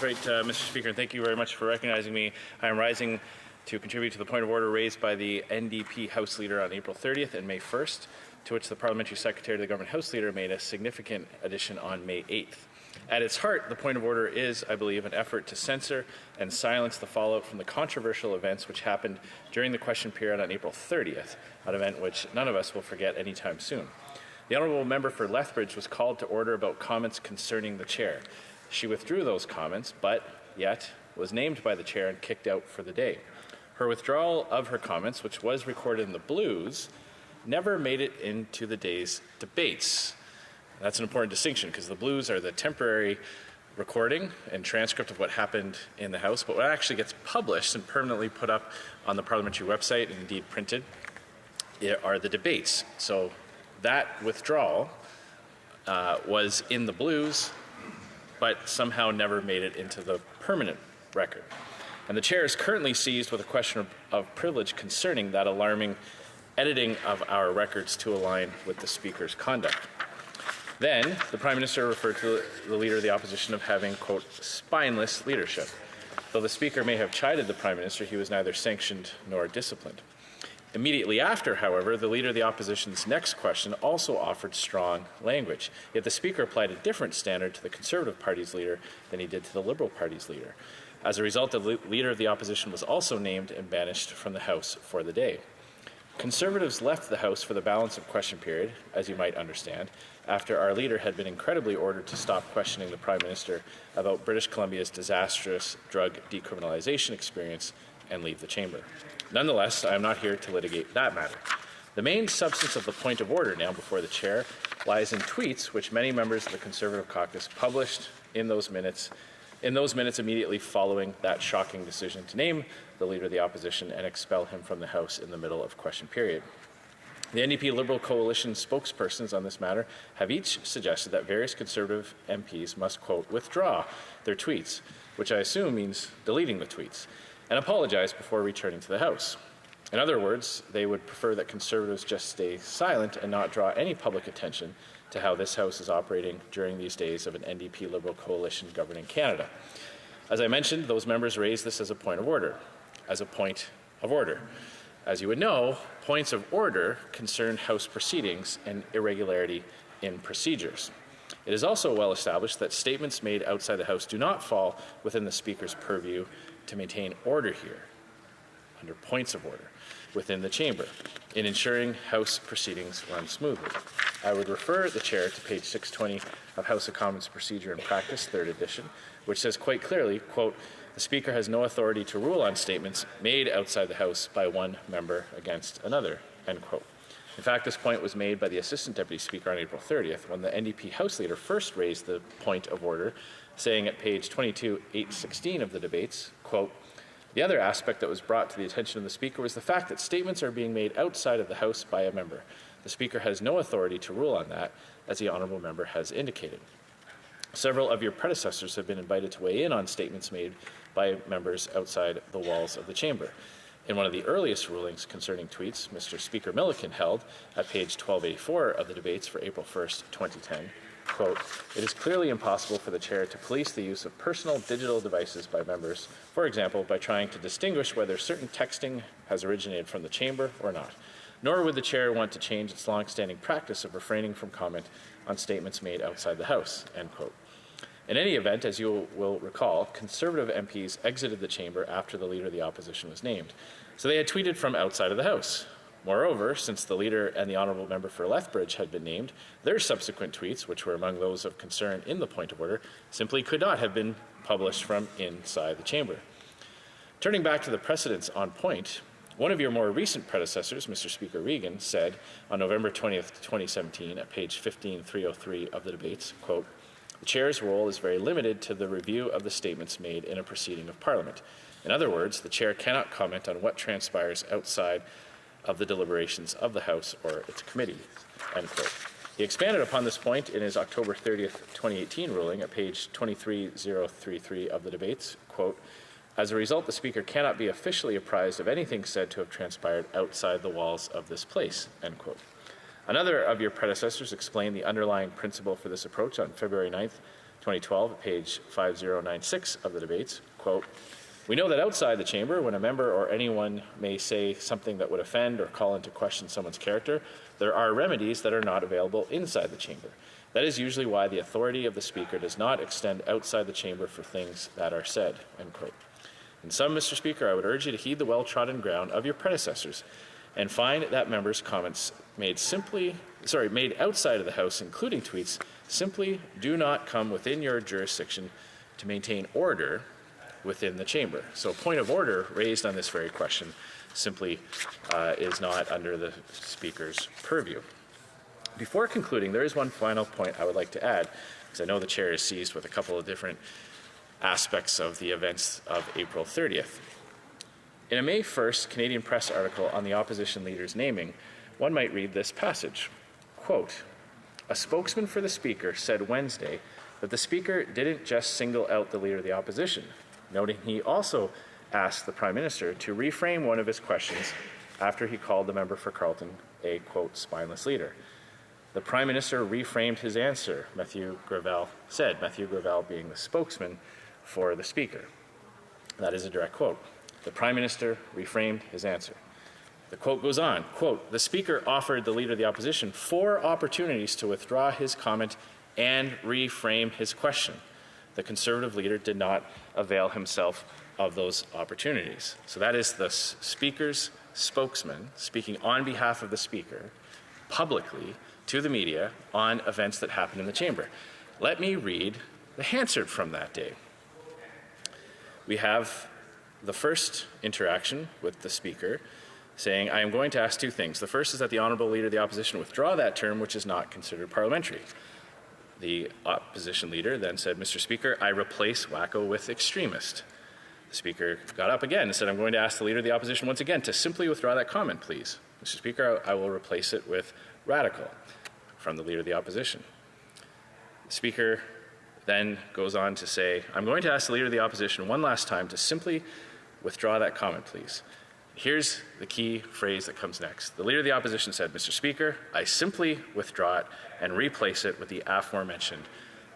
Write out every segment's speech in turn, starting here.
right, Mr. Speaker, and thank you very much for recognizing me. I am rising to contribute to the point of order raised by the NDP House Leader on April 30th and May 1st, to which the Parliamentary Secretary to the Government House Leader made a significant addition on May 8th. At its heart, the point of order is, I believe, an effort to censor and silence the fallout from the controversial events which happened during the question period on April 30th, an event which none of us will forget anytime soon. The Honourable Member for Lethbridge was called to order about comments concerning the Chair. She withdrew those comments, but yet was named by the Chair and kicked out for the day. Her withdrawal of her comments, which was recorded in the Blues, never made it into the day's debates. That's an important distinction because the Blues are the temporary recording and transcript of what happened in the House, but what actually gets published and permanently put up on the parliamentary website and indeed printed are the debates. So that withdrawal was in the Blues, but somehow never made it into the permanent record. And the Chair is currently seized with a question of privilege concerning that alarming editing of our records to align with the Speaker's conduct. Then, the Prime Minister referred to the Leader of the Opposition of having, quote, spineless leadership. Though the Speaker may have chided the Prime Minister, he was neither sanctioned nor disciplined. Immediately after, however, the Leader of the Opposition's next question also offered strong language. Yet the Speaker applied a different standard to the Conservative Party's Leader than he did to the Liberal Party's Leader. As a result, the Leader of the Opposition was also named and banished from the House for the day. Conservatives left the House for the balance of question period, as you might understand, after our Leader had been incredibly ordered to stop questioning the Prime Minister about British Columbia's disastrous drug decriminalization experience and leave the chamber. Nonetheless, I am not here to litigate that matter. The main substance of the point of order now before the Chair lies in tweets which many members of the Conservative caucus published in those minutes immediately following that shocking decision to name the Leader of the Opposition and expel him from the House in the middle of question period. The NDP Liberal Coalition spokespersons on this matter have each suggested that various Conservative MPs must, quote, withdraw their tweets, which I assume means deleting the tweets, and apologize before returning to the House. In other words, they would prefer that Conservatives just stay silent and not draw any public attention to how this House is operating during these days of an NDP Liberal coalition governing Canada. As I mentioned, those members raised this as a point of order. As you would know, points of order concern House proceedings and irregularity in procedures. It is also well established that statements made outside the House do not fall within the Speaker's purview to maintain order here, under points of order, within the chamber, in ensuring House proceedings run smoothly. I would refer the Chair to page 620 of House of Commons Procedure and Practice, 3rd edition, which says quite clearly, quote, the Speaker has no authority to rule on statements made outside the House by one member against another, end quote. In fact, this point was made by the Assistant Deputy Speaker on April 30th when the NDP House Leader first raised the point of order, saying at page 22.816 of the debates, quote, the other aspect that was brought to the attention of the Speaker was the fact that statements are being made outside of the House by a member. The Speaker has no authority to rule on that, as the Honourable Member has indicated. Several of your predecessors have been invited to weigh in on statements made by members outside the walls of the chamber. In one of the earliest rulings concerning tweets, Mr. Speaker Milliken held at page 1284 of the debates for April 1st, 2010, quote, it is clearly impossible for the Chair to police the use of personal digital devices by members, for example, by trying to distinguish whether certain texting has originated from the chamber or not. Nor would the Chair want to change its long-standing practice of refraining from comment on statements made outside the House, end quote. In any event, as you will recall, Conservative MPs exited the chamber after the Leader of the Opposition was named, so they had tweeted from outside of the House. Moreover, since the Leader and the Honourable Member for Lethbridge had been named, their subsequent tweets, which were among those of concern in the point of order, simply could not have been published from inside the chamber. Turning back to the precedents on point, one of your more recent predecessors, Mr. Speaker Regan, said on November 20th, 2017, at page 15303 of the debates, quote, the Chair's role is very limited to the review of the statements made in a proceeding of Parliament. In other words, the Chair cannot comment on what transpires outside of the deliberations of the House or its committee, end quote. He expanded upon this point in his October 30th, 2018 ruling at page 23033 of the debates, quote, as a result, the Speaker cannot be officially apprised of anything said to have transpired outside the walls of this place, end quote. Another of your predecessors explained the underlying principle for this approach on February 9th, 2012, page 5096 of the debates, quote, "We know that outside the chamber, when a member or anyone may say something that would offend or call into question someone's character, there are remedies that are not available inside the chamber. That is usually why the authority of the Speaker does not extend outside the chamber for things that are said," end quote. In sum, Mr. Speaker, I would urge you to heed the well-trodden ground of your predecessors and find that members' comments made outside of the House, including tweets, simply do not come within your jurisdiction to maintain order within the chamber. So a point of order raised on this very question simply is not under the Speaker's purview. Before concluding, there is one final point I would like to add, because I know the Chair is seized with a couple of different aspects of the events of April 30th. In a May 1st Canadian Press article on the opposition leader's naming, one might read this passage, quote, "A spokesman for the Speaker said Wednesday that the Speaker didn't just single out the Leader of the Opposition, noting he also asked the Prime Minister to reframe one of his questions after he called the member for Carleton a, quote, spineless leader. The Prime Minister reframed his answer," Matthew Gravel said, Matthew Gravel being the spokesman for the Speaker. That is a direct quote. The Prime Minister reframed his answer. The quote goes on, quote, "The Speaker offered the Leader of the Opposition 4 opportunities to withdraw his comment and reframe his question. The Conservative leader did not avail himself of those opportunities." So that is the Speaker's spokesman speaking on behalf of the Speaker publicly to the media on events that happened in the chamber. Let me read the Hansard from that day. We have the first interaction with the Speaker saying, "I am going to ask 2 things. The first is that the Honourable Leader of the Opposition withdraw that term which is not considered parliamentary." The opposition leader then said, "Mr. Speaker, I replace WACKO with extremist." The Speaker got up again and said, "I'm going to ask the Leader of the Opposition once again to simply withdraw that comment, please. Mr. Speaker, I will replace it with radical," from the Leader of the Opposition. The Speaker then goes on to say, "I'm going to ask the Leader of the Opposition one last time to simply withdraw that comment, please." Here's the key phrase that comes next. The Leader of the Opposition said, "Mr. Speaker, I simply withdraw it and replace it with the aforementioned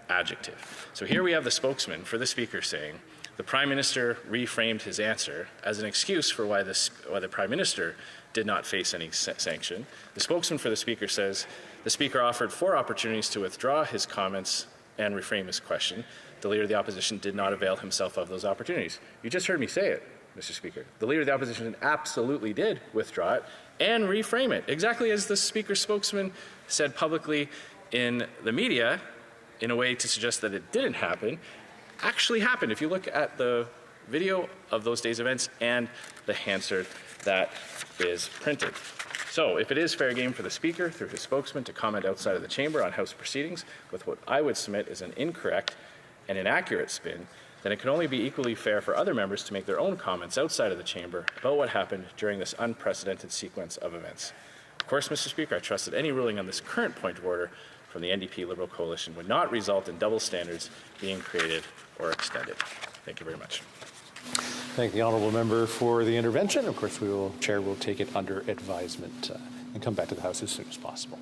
adjective." So here we have the spokesman for the Speaker saying, the Prime Minister reframed his answer as an excuse for why the Prime Minister did not face any sanction. The spokesman for the Speaker says, the Speaker offered 4 opportunities to withdraw his comments and reframe his question. The Leader of the Opposition did not avail himself of those opportunities. You just heard me say it, Mr. Speaker. The Leader of the Opposition absolutely did withdraw it and reframe it, exactly as the Speaker's spokesman said publicly in the media, in a way to suggest that it didn't happen, actually happened. If you look at the video of those days' events and the Hansard that is printed. So if it is fair game for the Speaker, through his spokesman, to comment outside of the chamber on House proceedings with what I would submit is an incorrect and inaccurate spin, then it can only be equally fair for other members to make their own comments outside of the chamber about what happened during this unprecedented sequence of events. Of course, Mr. Speaker, I trust that any ruling on this current point of order from the NDP Liberal Coalition would not result in double standards being created or extended. Thank you very much. Thank the honourable member for the intervention. Of course, Chair will take it under advisement and come back to the House as soon as possible.